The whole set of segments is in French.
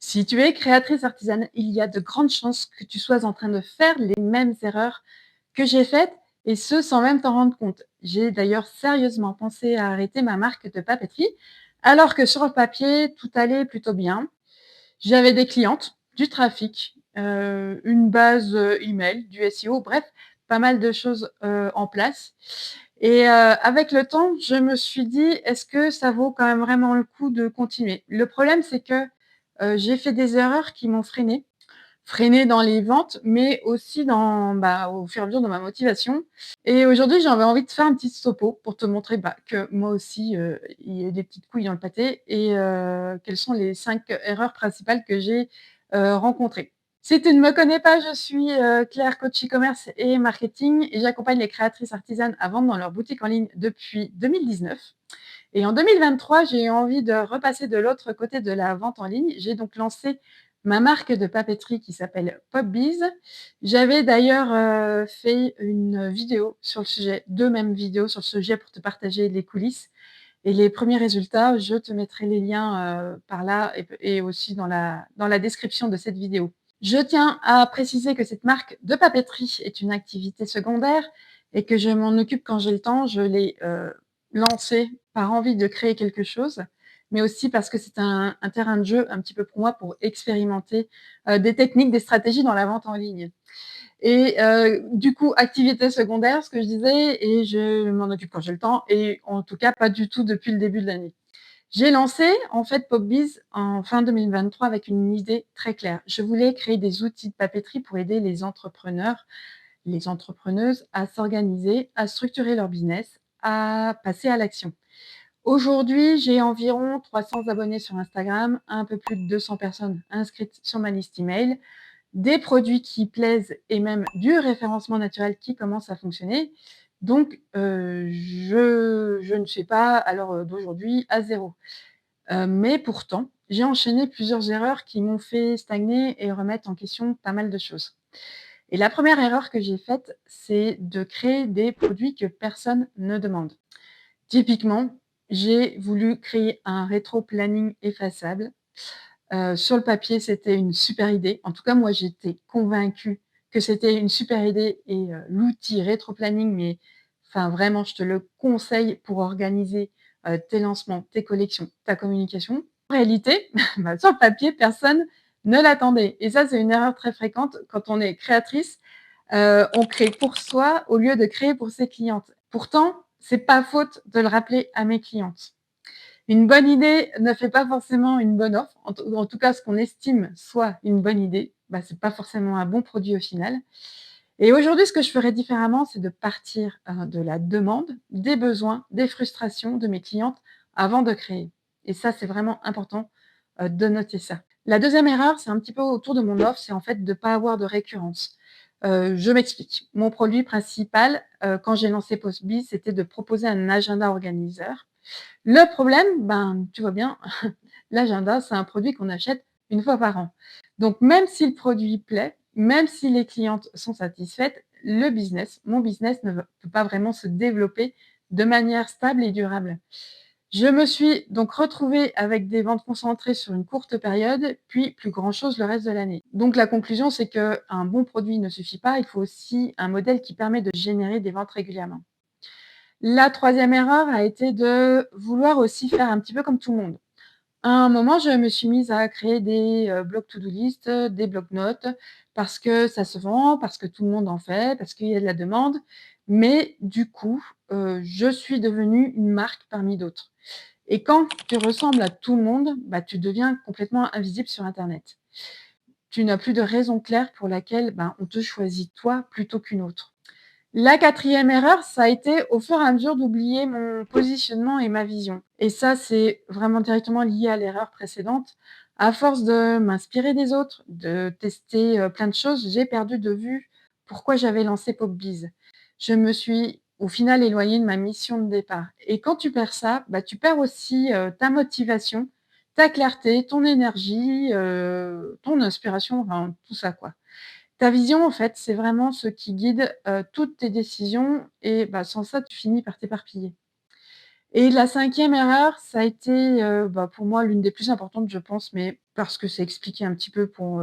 Si tu es créatrice artisane, il y a de grandes chances que tu sois en train de faire les mêmes erreurs que j'ai faites et ce, sans même t'en rendre compte. J'ai d'ailleurs sérieusement pensé à arrêter ma marque de papeterie, alors que sur le papier, tout allait plutôt bien. J'avais des clientes, du trafic, une base, email, du SEO, bref, pas mal de choses, en place et avec le temps, je me suis dit: «Est-ce que ça vaut quand même vraiment le coup de continuer?» Le problème, c'est que, j'ai fait des erreurs qui m'ont freinée dans les ventes, mais aussi au fur et à mesure dans ma motivation et aujourd'hui, j'avais envie de faire un petit topo pour te montrer, que moi aussi, il y a des petites couilles dans le pâté et quelles sont les 5 erreurs principales que j'ai, rencontrées. Si tu ne me connais pas, je suis, Claire, coach e-commerce et marketing et j'accompagne les créatrices artisanes à vendre dans leur boutique en ligne depuis 2019 et en 2023, j'ai eu envie de repasser de l'autre côté de la vente en ligne. J'ai donc lancé ma marque de papeterie qui s'appelle Popbiz. J'avais d'ailleurs, fait une vidéo sur le sujet, 2 mêmes vidéos sur le sujet pour te partager les coulisses et les premiers résultats. Je te mettrai les liens, par là et aussi dans la description de cette vidéo. Je tiens à préciser que cette marque de papeterie est une activité secondaire et que je m'en occupe quand j'ai le temps. Je l'ai, lancée par envie de créer quelque chose, mais aussi parce que c'est un terrain de jeu un petit peu pour moi pour expérimenter, des techniques, des stratégies dans la vente en ligne et du coup, activité secondaire, ce que je disais et je m'en occupe quand j'ai le temps et en tout cas pas du tout depuis le début de l'année. J'ai lancé en fait Popbiz en fin 2023 avec une idée très claire. Je voulais créer des outils de papeterie pour aider les entrepreneurs, les entrepreneuses à s'organiser, à structurer leur business, à passer à l'action. Aujourd'hui, j'ai environ 300 abonnés sur Instagram, un peu plus de 200 personnes inscrites sur ma liste email, des produits qui plaisent et même du référencement naturel qui commence à fonctionner. Donc, je ne suis pas à l'heure d'aujourd'hui à zéro. Mais pourtant, j'ai enchaîné plusieurs erreurs qui m'ont fait stagner et remettre en question pas mal de choses. Et la première erreur que j'ai faite, c'est de créer des produits que personne ne demande. Typiquement, j'ai voulu créer un rétro-planning effaçable. Sur le papier, c'était une super idée. En tout cas, moi, j'étais convaincue que c'était une super idée et l'outil rétro-planning, mais enfin vraiment, je te le conseille pour organiser, tes lancements, tes collections, ta communication. En réalité, sur le papier, personne ne l'attendait et ça, c'est une erreur très fréquente quand on est créatrice. On crée pour soi au lieu de créer pour ses clientes. Pourtant, c'est pas faute de le rappeler à mes clientes. Une bonne idée ne fait pas forcément une bonne offre. En tout cas, ce qu'on estime soit une bonne idée, c'est pas forcément un bon produit au final. Et aujourd'hui, ce que je ferais différemment, c'est de partir, de la demande, des besoins, des frustrations de mes clientes avant de créer. Et ça, c'est vraiment important, de noter ça. La deuxième erreur, c'est un petit peu autour de mon offre, c'est en fait de pas avoir de récurrence. Je m'explique. Mon produit principal, quand j'ai lancé Postbiz, c'était de proposer un agenda organiseur. Le problème, tu vois bien, l'agenda, c'est un produit qu'on achète une fois par an. Donc même si le produit plaît, même si les clientes sont satisfaites, mon business ne peut pas vraiment se développer de manière stable et durable. Je me suis donc retrouvée avec des ventes concentrées sur une courte période, puis plus grand-chose le reste de l'année. Donc la conclusion, c'est qu'un bon produit ne suffit pas, il faut aussi un modèle qui permet de générer des ventes régulièrement. La troisième erreur a été de vouloir aussi faire un petit peu comme tout le monde. À un moment, je me suis mise à créer des, blocs to-do list, des blocs-notes parce que ça se vend, parce que tout le monde en fait, parce qu'il y a de la demande. Mais du coup, je suis devenue une marque parmi d'autres. Et quand tu ressembles à tout le monde, tu deviens complètement invisible sur internet. Tu n'as plus de raison claire pour laquelle, on te choisit toi plutôt qu'une autre. La quatrième erreur, ça a été au fur et à mesure d'oublier mon positionnement et ma vision. Et ça, c'est vraiment directement lié à l'erreur précédente. À force de m'inspirer des autres, de tester, plein de choses, j'ai perdu de vue pourquoi j'avais lancé Popbiz. Je me suis au final éloignée de ma mission de départ et quand tu perds ça, tu perds aussi, ta motivation, ta clarté, ton énergie, ton inspiration, enfin tout ça, quoi. Ta vision, en fait, c'est vraiment ce qui guide, toutes tes décisions et sans ça, tu finis par t'éparpiller Et la 5e erreur, ça a été, pour moi l'une des plus importantes, je pense, mais parce que c'est expliqué un petit peu pour,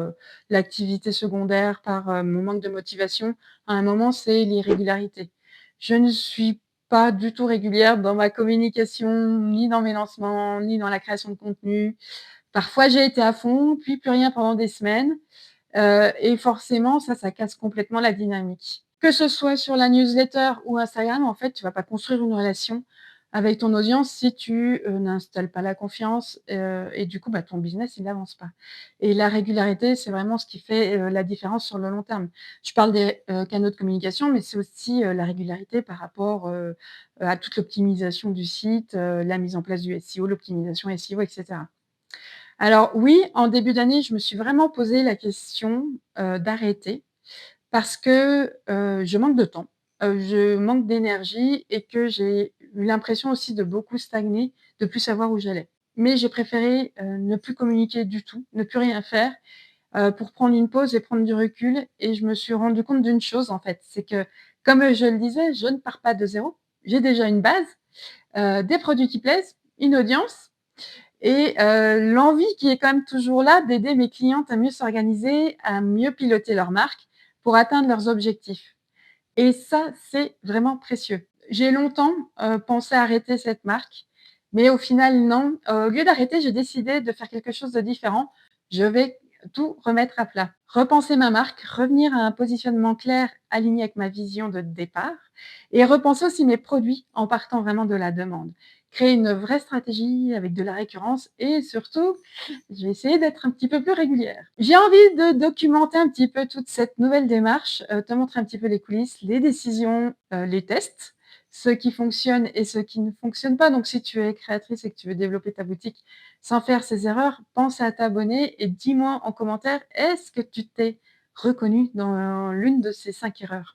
l'activité secondaire, par, mon manque de motivation. À un moment, c'est l'irrégularité. Je ne suis pas du tout régulière dans ma communication, ni dans mes lancements, ni dans la création de contenu. Parfois, j'ai été à fond, puis plus rien pendant des semaines. Et forcément, ça casse complètement la dynamique. Que ce soit sur la newsletter ou Instagram, en fait, tu vas pas construire une relation avec ton audience si tu, n'installes pas la confiance, et du coup, ton business, il n'avance pas. Et la régularité, c'est vraiment ce qui fait, la différence sur le long terme. Je parle des, canaux de communication, mais c'est aussi, la régularité par rapport, à toute l'optimisation du site, la mise en place du SEO, l'optimisation SEO et cetera. Alors oui, en début d'année, je me suis vraiment posé la question, d'arrêter parce que, je manque de temps, je manque d'énergie et que j'ai eu l'impression aussi de beaucoup stagner, de plus savoir où j'allais. Mais j'ai préféré, ne plus communiquer du tout, ne plus rien faire, pour prendre une pause et prendre du recul et je me suis rendu compte d'une chose, en fait, c'est que, comme, je le disais, je ne pars pas de zéro. J'ai déjà une base, des produits qui plaisent, une audience et l'envie qui est quand même toujours là d'aider mes clientes à mieux s'organiser, à mieux piloter leur marque pour atteindre leurs objectifs et ça, c'est vraiment précieux. J'ai longtemps, pensé arrêter cette marque, mais au final non. Au lieu d'arrêter, j'ai décidé de faire quelque chose de différent. Je vais tout remettre à plat. Repenser ma marque, revenir à un positionnement clair, aligné avec ma vision de départ et repenser aussi mes produits en partant vraiment de la demande. Créer une vraie stratégie avec de la récurrence et surtout, je vais essayer d'être un petit peu plus régulière. J'ai envie de documenter un petit peu toute cette nouvelle démarche, te montrer un petit peu les coulisses, les décisions, les tests, ce qui fonctionne et ce qui ne fonctionne pas. Donc si tu es créatrice et que tu veux développer ta boutique sans faire ces erreurs, pense à t'abonner et dis-moi en commentaire, est-ce que tu t'es reconnue dans l'une de ces 5 erreurs?